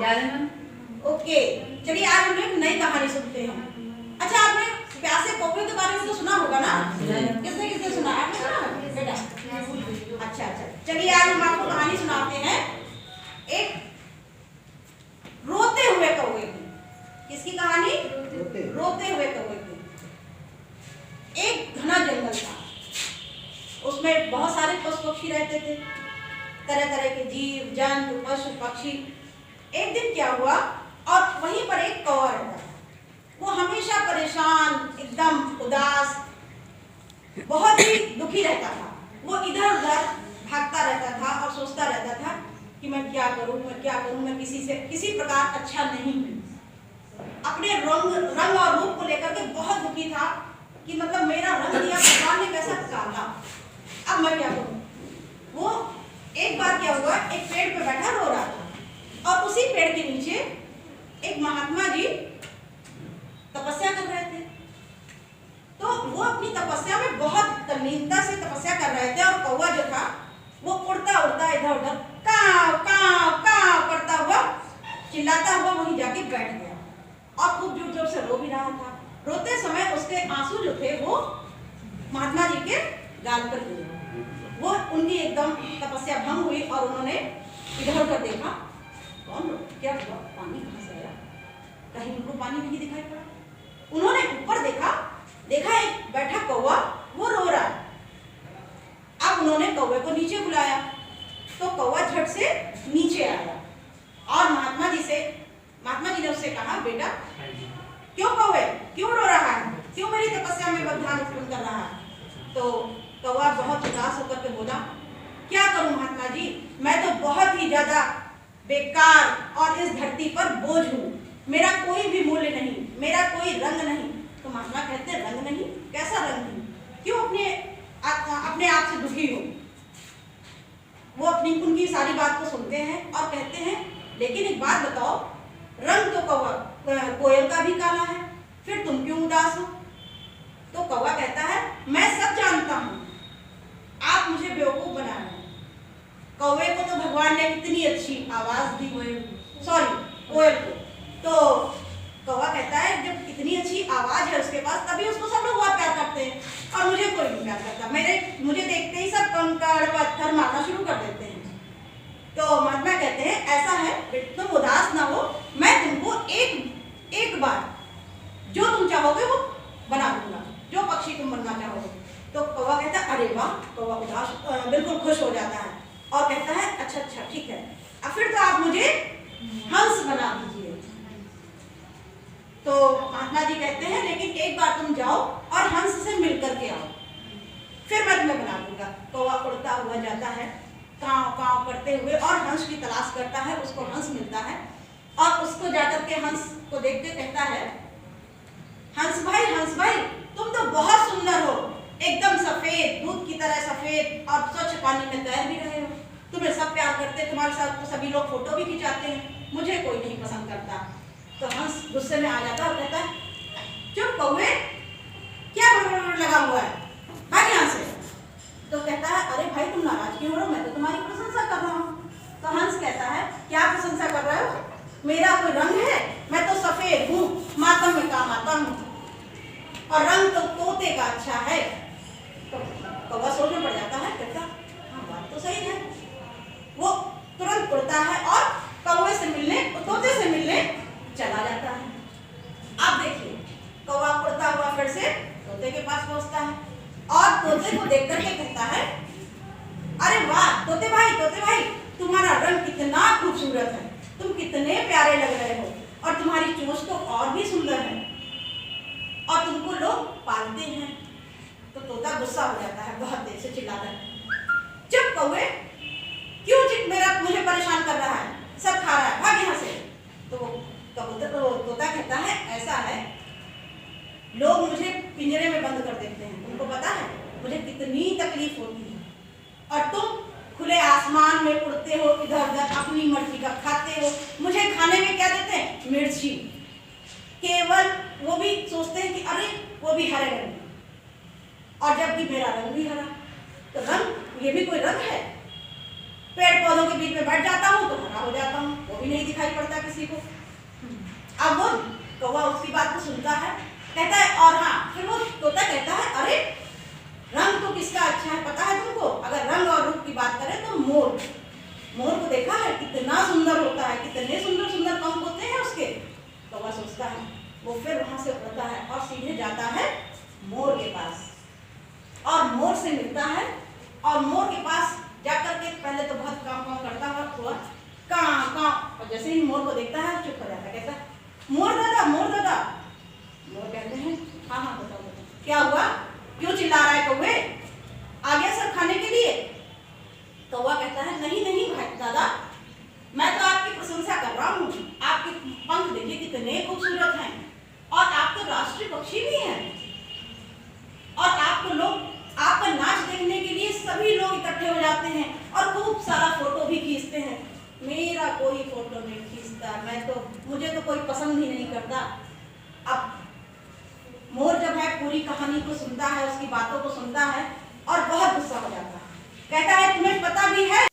याद है ma'am? Okay, चलिए आज हम एक नई कहानी सुनते हैं। अच्छा, आपने प्यासे कौवे के बारे में तो सुना होगा ना? किसने किसने सुना? आपने सुना बेटा? अच्छा, चलिए आज हम आपको कहानी सुनाते हैं एक रोते हुए कौवे की। किसकी कहानी? रोते हुए कौवे की। एक घना जंगल था, उसमें बहुत सारे पशु पक्षी रहते थे, तरह तरह के जीव जंतु पशु पक्षी। एक दिन क्या हुआ, और वहीं पर एक कौवा रहता था। वो हमेशा परेशान, एकदम उदास, बहुत ही दुखी रहता था। वो इधर उधर भागता रहता था और सोचता रहता था कि मैं क्या करूं, मैं किसी प्रकार अच्छा नहीं हूं। अपने रंग और रूप को लेकर के बहुत दुखी था कि मतलब मेरा रंग दिया भगवान ने कैसा काला, अब मैं क्या करूं। वो एक बार क्या हुआ, एक पेड़ पे बैठा रो रहा था और उसी पेड़ के नीचे एक महात्मा जी तपस्या कर रहे थे। तो वो अपनी तपस्या में बहुत तल्लीनता से तपस्या कर रहे थे और कौवा जो था वो उड़ता उड़ता इधर उधर काव काव काव करता हुआ चिल्लाता हुआ वहीं जाके बैठ गया और खूब जोर जोर से रो भी रहा था। रोते समय उसके आंसू जो थे वो महात्मा जी के गाल पर गिरे। वो उनकी एकदम तपस्या भंग हुई और उन्होंने इधर उधर देखा, कौन रो, क्या हुआ, पानी कहाँ से आया, कहीं उनको पानी नहीं दिखाई पड़ा। उन्होंने ऊपर देखा एक बैठा कौवा वो रो रहा है। अब उन्होंने कौवे को नीचे बुलाया तो कौवा झट से नीचे आया और महात्मा जी ने उससे कहा, बेटा क्यों कौवे, क्यों रो रहा है, क्यों मेरी तपस्या में बदनाम कर रहा है। तो कौवा बहुत उदास होकर के बोला, क्या करूं महात्मा जी, मैं तो बहुत ही ज्यादा बेकार और इस धरती पर बोझ हूं, मेरा कोई भी मूल्य नहीं, मेरा कोई रंग नहीं। तो महात्मा कहते हैं, रंग नहीं, कैसा रंग नहीं, क्यों अपने आप से दुखी हो। वो उनकी सारी बात को सुनते हैं और कहते हैं, लेकिन एक बात बताओ, रंग तो कोयल का भी काला है, फिर तुम क्यों उदास हो। तो कौवा कहता है, मैं सब जानता हूं, आप मुझे बेवकूफ बना रहे हैं। कौवे को तो भगवान ने इतनी अच्छी आवाज दी, कोयल को। तो कौवा कहता है, जब इतनी अच्छी आवाज है उसके पास, तभी उसको सब लोग बहुत प्यार करते हैं और मुझे कोई नहीं प्यार करता। मुझे देखते ही सब कंकड़ पत्थर मारना शुरू कर देते हैं। तो महात्मा कहते हैं, ऐसा है तुम उदास ना हो, मैं तुमको एक बार जो तुम चाहोगे वो बना दूंगा, जो पक्षी तुम बनना चाहोगे। तो कौवा कहता है, अरे वाह। कौवा उदास बिल्कुल खुश हो जाता है और कहता है, अच्छा ठीक है, अब फिर तो आप मुझे हंस बना दीजिए। तो महात्मा जी कहते हैं, लेकिन एक बार तुम जाओ और हंस से मिल करके आओ, फिर मैं तुम्हें बना दूंगा। कौवा उड़ता हुआ जाता है कांव कांव करते हुए और हंस की तलाश करता है। उसको हंस मिलता है और उसको जाकर के हंस को देखते कहता है, हंस भाई तुम तो बहुत सुंदर हो, एकदम सफेद, दूध की तरह सफेद और स्वच्छ पानी में तैर भी रहे हो। तुम्हें सब प्यार करते हैं, तुम्हारे साथ तो सभी लोग फोटो भी खिंचाते हैं, मुझे कोई नहीं पसंद करता। तो हंस गुस्से में आ जाता है और कहता है, चुप कौवे, क्या लगा हुआ है, भाग यहाँ से। तो कहता है, अरे भाई तुम नाराज क्यों हो रहे हो, मैं तो तुम्हारी प्रशंसा कर रहा हूँ। तो हंस कहता है, क्या प्रशंसा कर रहे हो, मेरा कोई रंग है, मैं तो सफेद हूँ, मातम में काम आता हूँ, और रंग तो तोते का अच्छा है। तो कौवा सोच में पड़ जाता है, कहता हाँ बात तो सही है। वो तुरंत उड़ता है और तोते से मिलने चला जाता है। अब देखिए, कौवा उड़ता हुआ फिर से तोते के पास पहुंचता है और तोते को देख करके कहता है, अरे वाह तोते भाई तुम्हारा रंग कितना खूबसूरत है, तुम कितने प्यारे लग रहे हो, और तुम्हारी चोंच तो और भी सुंदर है, और तुमको लोग पालते हैं। तो तोता गुस्सा हो जाता है, बहुत देर से चिल्लाता है, चुप कौवे, क्यों मुझे परेशान कर रहा है, सब खा रहा है, भाग यहाँ से। तो तोता कहता है, ऐसा है, लोग मुझे पिंजरे में बंद कर देते हैं, तुमको पता है मुझे कितनी तकलीफ होती है, और तुम खुले आसमान में उड़ते हो इधर उधर, अपनी मर्जी का खाते हो। मुझे खाने में क्या देते हैं, मिर्ची, केवल वो भी सोचते हैं कि अरे वो भी हरे रंग, और जबकि मेरा रंग भी हरा। तो रंग, ये भी कोई रंग है। पेड़ पौधों के बीच में बैठ जाता हूँ तो हरा हो जाता हूँ, वो भी नहीं दिखाई पड़ता किसी को। अब वो कौवा उसकी बात को सुनता है, कहता है और हाँ, फिर वो तोता कहता है अरे रंग तो किसका अच्छा है पता है तुमको? अगर रंग और रूप की बात करें तो मोर, मोर को देखा है कितना सुंदर होता है, कितने सुंदर सुंदर पंख होते हैं उसके। कौवा सोचता है, वो फिर वहां से उड़ता है और सीधे जाता है मोर के पास और मोर से मिलता है। और मोर के पास जाकर के पहले तो बहुत काम करता हुआ कां कां, और जैसे ही मोर को देखता है चुप हो जाता है, कहता है मोर दादा मोर दादा। मोर कहते हैं हाँ हाँ बताओ बताओ क्या हुआ, क्यों चिल्ला रहा है कौवे, आ गया सब खाने के लिए? कौवा कहता है नहीं नहीं भाई दादा, मैं तो आपकी प्रशंसा कर रहा हूँ, आपके पंख देखिए कितने खूबसूरत हैं और आप तो राष्ट्रीय पक्षी भी हैं और आपको लोग आपका नाच देखने के लिए सभी लोग इकट्ठे हो जाते हैं और खूब सारा फोटो भी खींचते हैं। मेरा कोई फोटो नहीं खींचता, मैं तो मुझे तो कोई पसंद ही नहीं करता। अब मोर जब है पूरी कहानी को सुनता है, उसकी बातों को सुनता है और बहुत गुस्सा हो जाता है, कहता है तुम्हें पता भी है